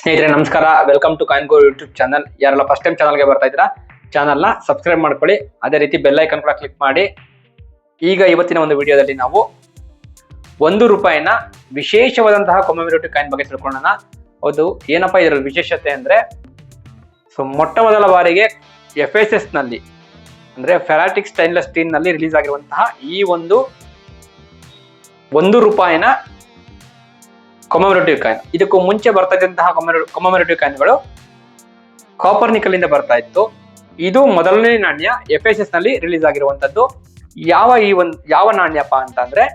ಸ್ನೇಹಿತರೆ ನಮಸ್ಕಾರ, welcome to coin go YouTube channel. ಯಾರೆಲ್ಲ ಫಸ್ಟ್ ಟೈಮ್ ಚಾನಲ್ಗೆ ಬರ್ತಾ ಇದ್ದೀರಾ ಚಾನಲ್ನ ಸಬ್ಸ್ಕ್ರೈಬ್ ಮಾಡ್ಕೊಳ್ಳಿ. ಅದೇ ರೀತಿ ಬೆಲ್ ಐಕನ್ ಕೂಡ ಕ್ಲಿಕ್ ಮಾಡಿ. ಈಗ ಇವತ್ತಿನ ಒಂದು ವಿಡಿಯೋದಲ್ಲಿ ನಾವು ₹1 ವಿಶೇಷವಾದಂತಹ ಕಮೆಮೊರೇಟಿವ್ ಕಾಯಿನ್ ಬಗ್ಗೆ ತಿಳ್ಕೊಳ್ಳೋಣ. ಅದು ಏನಪ್ಪಾ ಇದರ ವಿಶೇಷತೆ ಅಂದ್ರೆ, ಮೊಟ್ಟ ಮೊದಲ ಬಾರಿಗೆ FSS ನಲ್ಲಿ ಅಂದ್ರೆ ಫೆರಾಟಿಕ್ ಸ್ಟೈನ್ಲೆಸ್ ಸ್ಟೀಲ್ ನಲ್ಲಿ ರಿಲೀಸ್ ಆಗಿರುವಂತಹ ಈ ಒಂದು ₹1 ಕಮೆಮೊರೇಟಿವ್ ಕಾಯಿನ್. ಇದಕ್ಕೂ ಮುಂಚೆ ಬರ್ತಾ ಇದ್ದಂತಹ ಕಮೆಮೊರೇಟಿವ್ ಕಾಯಿನ್ಗಳು ಕಾಪರ್ ನಿಕಲ್ ಇಂದ ಬರ್ತಾ ಇತ್ತು. ಇದು ಮೊದಲನೇ ನಾಣ್ಯ FSS ನಲ್ಲಿ ರಿಲೀಸ್ ಆಗಿರುವಂತದ್ದು. ಯಾವ ನಾಣ್ಯಪ್ಪ ಅಂತ ಅಂದ್ರೆ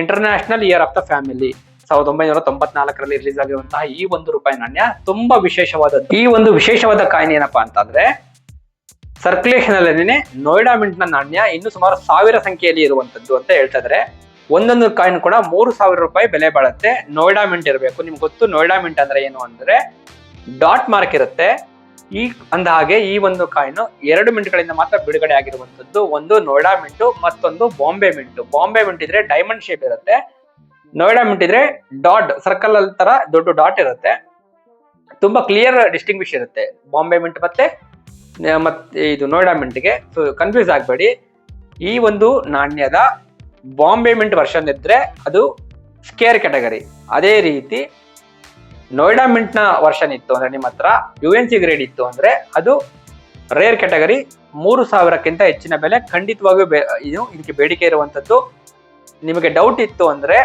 international year of the family 1994ರಲ್ಲಿ ರಿಲೀಸ್ ಆಗಿರುವಂತಹ ಈ ₹1 ನಾಣ್ಯ ತುಂಬಾ ವಿಶೇಷವಾದದ್ದು. ಈ ಒಂದು ವಿಶೇಷವಾದ ಕಾಯಿನ್ ಏನಪ್ಪಾ ಅಂತಂದ್ರೆ, ಸರ್ಕ್ಯುಲೇಷನ್ ಅಲ್ಲೇನೆ ನೋಯ್ಡಾ ಮಿಂಟ್ ನ ನಾಣ್ಯ ಇನ್ನು ಸುಮಾರು 1000 ಸಂಖ್ಯೆಯಲ್ಲಿ ಇರುವಂತದ್ದು ಅಂತ ಹೇಳ್ತಾ ಇದ್ದಾರೆ. ಒಂದೊಂದು ಕಾಯಿನ್ ಕೂಡ ₹3000 ಬೆಲೆ ಬಾಳುತ್ತೆ. ನೋಯ್ಡಾ ಮಿಂಟ್ ಇರಬೇಕು. ನಿಮ್ಗೆ ಗೊತ್ತು ನೋಯ್ಡಾ ಮಿಂಟ್ ಅಂದ್ರೆ ಏನು ಅಂದ್ರೆ ಡಾಟ್ ಮಾರ್ಕ್ ಇರುತ್ತೆ. ಅಂದ ಹಾಗೆ ಈ ಒಂದು ಕಾಯಿನ್ 2 ಮಿಂಟ್ಗಳಿಂದ ಮಾತ್ರ ಬಿಡುಗಡೆ ಆಗಿರುವಂತದ್ದು. ಒಂದು ನೋಯ್ಡಾ ಮಿಂಟ್, ಮತ್ತೊಂದು ಬಾಂಬೆ ಮಿಂಟ್. ಬಾಂಬೆ ಮಿಂಟ್ ಇದ್ರೆ ಡೈಮಂಡ್ ಶೇಪ್ ಇರುತ್ತೆ, ನೋಯ್ಡಾ ಮಿಂಟ್ ಇದ್ರೆ ಡಾಟ್ ಸರ್ಕಲ್ ತರ ದೊಡ್ಡ ಡಾಟ್ ಇರುತ್ತೆ. ತುಂಬಾ ಕ್ಲಿಯರ್ ಡಿಸ್ಟಿಂಗ್ವಿಶ್ ಇರುತ್ತೆ ಬಾಂಬೆ ಮಿಂಟ್ ಮತ್ತೆ ಇದು ನೋಯ್ಡಾ ಮಿಂಟ್ಗೆ. ಸೊ ಕನ್ಫ್ಯೂಸ್ ಆಗಬೇಡಿ. ಈ ಒಂದು ನಾಣ್ಯದ ಬಾಂಬೆ ಮಿಂಟ್ ವರ್ಷನ್ ಇದ್ರೆ ಅದು ಸ್ಕೇರ್ ಕ್ಯಾಟಗರಿ. ಅದೇ ರೀತಿ ನೋಯ್ಡಾ ಮಿಂಟ್ ನ ವರ್ಷನ್ ಇತ್ತು ಅಂದ್ರೆ ನಿಮ್ಮ ಹತ್ರ UNC ಗ್ರೇಡ್ ಇತ್ತು ಅಂದ್ರೆ ಅದು ರೇರ್ ಕ್ಯಾಟಗರಿ. 3000ಕ್ಕಿಂತ ಹೆಚ್ಚಿನ ಬೆಲೆ ಖಂಡಿತವಾಗಿಯೂ ಇದಕ್ಕೆ ಬೇಡಿಕೆ ಇರುವಂತದ್ದು. ನಿಮಗೆ ಡೌಟ್ ಇತ್ತು ಅಂದ್ರೆ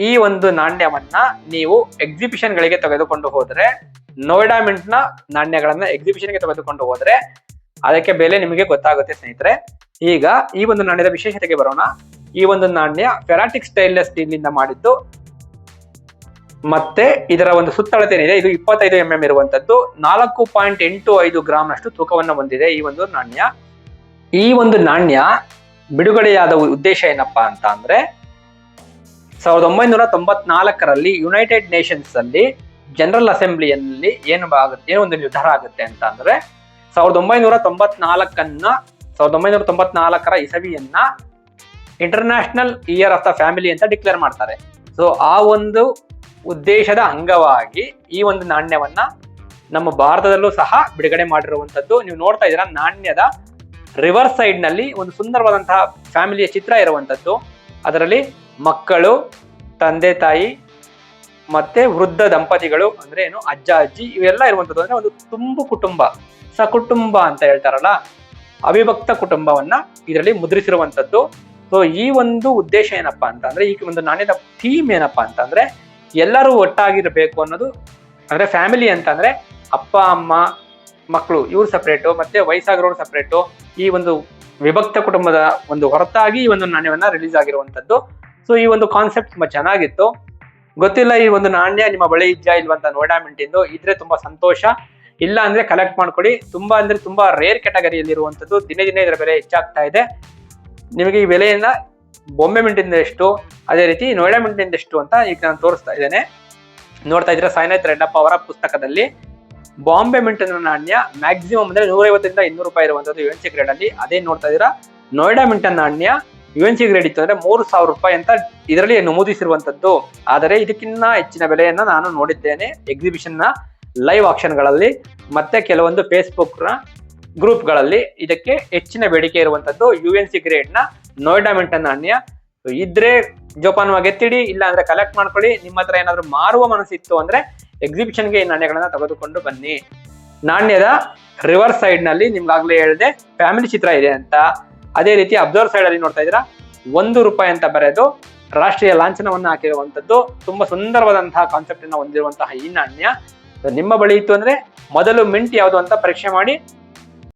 ಈ ಒಂದು ನಾಣ್ಯವನ್ನ ನೀವು ಎಕ್ಸಿಬಿಷನ್ ಗಳಿಗೆ ತೆಗೆದುಕೊಂಡು ಹೋದ್ರೆ, ನೋಯ್ಡಾ ಮಿಂಟ್ ನ ನಾಣ್ಯಗಳನ್ನ ಎಕ್ಸಿಬಿಷನ್ ಗೆ ತೆಗೆದುಕೊಂಡು ಹೋದ್ರೆ ಅದಕ್ಕೆ ಬೆಲೆ ನಿಮಗೆ ಗೊತ್ತಾಗುತ್ತೆ ಸ್ನೇಹಿತರೆ. ಈಗ ಈ ಒಂದು ನಾಣ್ಯದ ವಿಶೇಷತೆಗೆ ಬರೋಣ. ಈ ಒಂದು ನಾಣ್ಯ ಫೆರಾಟಿಕ್ ಸ್ಟೈನ್ಲೆಸ್ ಸ್ಟೀಲ್ ನಿಂದ ಮಾಡಿದ್ದು, ಮತ್ತೆ ಇದರ ಒಂದು ಸುತ್ತಳತೆ ಏನಿದೆ ಇದು 25 mm ಇರುವಂತದ್ದು. 4.85 ಗ್ರಾಮ್ ನಷ್ಟು ತೂಕವನ್ನು ಹೊಂದಿದೆ ಈ ಒಂದು ನಾಣ್ಯ. ಈ ಒಂದು ನಾಣ್ಯ ಬಿಡುಗಡೆಯಾದ ಉದ್ದೇಶ ಏನಪ್ಪಾ ಅಂತ ಅಂದ್ರೆ, 1994ರಲ್ಲಿ ಯುನೈಟೆಡ್ ನೇಷನ್ಸ್ ಅಲ್ಲಿ ಜನರಲ್ ಅಸೆಂಬ್ಲಿಯಲ್ಲಿ ಏನು ಒಂದು ನಿರ್ಧಾರ ಆಗುತ್ತೆ ಅಂತ ಅಂದ್ರೆ, 1994ರ ಇಸವಿಯನ್ನ international year of the family ಅಂತ ಡಿಕ್ಲೇರ್ ಮಾಡ್ತಾರೆ. ಸೊ ಆ ಒಂದು ಉದ್ದೇಶದ ಅಂಗವಾಗಿ ಈ ಒಂದು ನಾಣ್ಯವನ್ನ ನಮ್ಮ ಭಾರತದಲ್ಲೂ ಸಹ ಬಿಡುಗಡೆ ಮಾಡಿರುವಂತದ್ದು. ನೀವು ನೋಡ್ತಾ ಇದ್ದೀರಾ, ನಾಣ್ಯದ ರಿವರ್ಸ್ ಸೈಡ್ ನಲ್ಲಿ ಒಂದು ಸುಂದರವಾದಂತಹ ಫ್ಯಾಮಿಲಿಯ ಚಿತ್ರ ಇರುವಂತದ್ದು. ಅದರಲ್ಲಿ ಮಕ್ಕಳು, ತಂದೆ ತಾಯಿ ಮತ್ತೆ ವೃದ್ಧ ದಂಪತಿಗಳು ಅಂದ್ರೆ ಏನು ಅಜ್ಜ ಅಜ್ಜಿ ಇವೆಲ್ಲ ಇರುವಂತದ್ದು. ಅಂದ್ರೆ ಒಂದು ತುಂಬು ಕುಟುಂಬ, ಸಕುಟುಂಬ ಅಂತ ಹೇಳ್ತಾರಲ್ಲ, ಅವಿಭಕ್ತ ಕುಟುಂಬವನ್ನ ಇದರಲ್ಲಿ ಮುದ್ರಿಸಿರುವಂತದ್ದು. ಸೊ ಈ ಒಂದು ಉದ್ದೇಶ ಏನಪ್ಪಾ ಅಂತ ಅಂದ್ರೆ, ಈ ಒಂದು ನಾಣ್ಯದ ಥೀಮ್ ಏನಪ್ಪಾ ಅಂತಂದ್ರೆ, ಎಲ್ಲರೂ ಒಟ್ಟಾಗಿರ್ಬೇಕು ಅನ್ನೋದು. ಅಂದ್ರೆ ಫ್ಯಾಮಿಲಿ ಅಂತಂದ್ರೆ ಅಪ್ಪ ಅಮ್ಮ ಮಕ್ಕಳು ಇವ್ರು ಸಪ್ರೇಟು, ಮತ್ತೆ ವಯಸ್ಸಾಗಿರೋರು ಸಪ್ರೇಟು. ಈ ಒಂದು ವಿಭಕ್ತ ಕುಟುಂಬದ ಒಂದು ಹೊರತಾಗಿ ಈ ಒಂದು ನಾಣ್ಯವನ್ನ ರಿಲೀಸ್ ಆಗಿರುವಂತದ್ದು. ಸೊ ಈ ಒಂದು ಕಾನ್ಸೆಪ್ಟ್ ತುಂಬಾ ಚೆನ್ನಾಗಿತ್ತು. ಗೊತ್ತಿಲ್ಲ ಈ ಒಂದು ನಾಣ್ಯ ನಿಮ್ಮ ಬಳಿ ಇದ್ಯಾ ಇಲ್ವಂತ ನೋಯ್ಡಾ ಮಿಂಟ್ ಇಂದು ಇದ್ರೆ ತುಂಬಾ ಸಂತೋಷ. ಇಲ್ಲ ಅಂದ್ರೆ ಕಲೆಕ್ಟ್ ಮಾಡ್ಕೊಳ್ಳಿ. ತುಂಬಾ ರೇರ್ ಕ್ಯಾಟಗರಿಯಲ್ಲಿ ಇರುವಂತದ್ದು. ದಿನೇ ದಿನೇ ಇದರ ಬೆಲೆ ಹೆಚ್ಚಾಗ್ತಾ ಇದೆ. ನಿಮಗೆ ಈ ಬೆಲೆಯನ್ನ ಬಾಂಬೆ ಮಿಂಟ್ ಇಂದ ಎಷ್ಟು, ಅದೇ ರೀತಿ ನೋಯ್ಡಾ ಮಿಂಟ್ ಇಂದ ಎಷ್ಟು ಅಂತ ಈಗ ನಾನು ತೋರಿಸ್ತಾ ಇದ್ದೇನೆ. ನೋಡ್ತಾ ಇದ್ರೆ ಸಾಯಿನಾಥ್ ರೆಡ್ಡಪ್ಪ ಅವರ ಪುಸ್ತಕದಲ್ಲಿ ಬಾಂಬೆ ಮಿಂಟ್ ನಾಣ್ಯ ಮ್ಯಾಕ್ಸಿಮಮ್ ಅಂದ್ರೆ ₹150 ರಿಂದ ₹200 ಇರುವಂತದ್ದು UNC ಗ್ರೇಡ್ ಅಲ್ಲಿ. ಅದೇ ನೋಡ್ತಾ ಇದ್ದೀರಾ, ನೋಯ್ಡಾ ಮಿಂಟ್ ನಾಣ್ಯ UNC ಗ್ರೇಡ್ ಇತ್ತು ಅಂದ್ರೆ ₹3000 ಅಂತ ಇದರಲ್ಲಿ ನಮೂದಿಸಿರುವಂತದ್ದು. ಆದರೆ ಇದಕ್ಕಿಂತ ಹೆಚ್ಚಿನ ಬೆಲೆಯನ್ನ ನಾನು ನೋಡಿದ್ದೇನೆ ಎಕ್ಸಿಬಿಷನ್ ನ ಲೈವ್ ಆಕ್ಷನ್ಗಳಲ್ಲಿ ಮತ್ತೆ ಕೆಲವೊಂದು ಫೇಸ್ಬುಕ್ ನ ಗ್ರೂಪ್ಗಳಲ್ಲಿ. ಇದಕ್ಕೆ ಹೆಚ್ಚಿನ ಬೇಡಿಕೆ ಇರುವಂತದ್ದು UNC ಗ್ರೇಡ್ ನ ನೋಯ್ಡಾ ಮಿಂಟ್ ನಾಣ್ಯ. ಇದ್ರೆ ಜೋಪಾನವಾಗಿ ಎತ್ತಿಡಿ, ಇಲ್ಲ ಅಂದ್ರೆ ಕಲೆಕ್ಟ್ ಮಾಡ್ಕೊಳ್ಳಿ. ನಿಮ್ಮ ಹತ್ರ ಏನಾದ್ರು ಮಾರುವ ಮನಸ್ಸಿತ್ತು ಅಂದ್ರೆ ಎಕ್ಸಿಬಿಷನ್ಗೆ ಈ ನಾಣ್ಯಗಳನ್ನ ತೆಗೆದುಕೊಂಡು ಬನ್ನಿ. ನಾಣ್ಯದ ರಿವರ್ಸ್ ಸೈಡ್ ನಲ್ಲಿ ನಿಮ್ಗಾಗ್ಲೇ ಹೇಳಿದೆ ಫ್ಯಾಮಿಲಿ ಚಿತ್ರ ಇದೆ ಅಂತ. ಅದೇ ರೀತಿ ಅಬ್ಸರ್ವ್ ಸೈಡ್ ಅಲ್ಲಿ ನೋಡ್ತಾ ಇದ್ದೀರಾ, ₹1 ಅಂತ ಬರೆದು ರಾಷ್ಟ್ರೀಯ ಲಾಂಛನವನ್ನ ಹಾಕಿರುವಂತದ್ದು. ತುಂಬಾ ಸುಂದರವಾದಂತಹ ಕಾನ್ಸೆಪ್ಟ್ ಅನ್ನ ಹೊಂದಿರುವಂತಹ ಈ ನಾಣ್ಯ ನಿಮ್ಮ ಬಳಿ ಇತ್ತು ಅಂದ್ರೆ ಮೊದಲು ಮಿಂಟ್ ಯಾವುದು ಅಂತ ಪರೀಕ್ಷೆ ಮಾಡಿ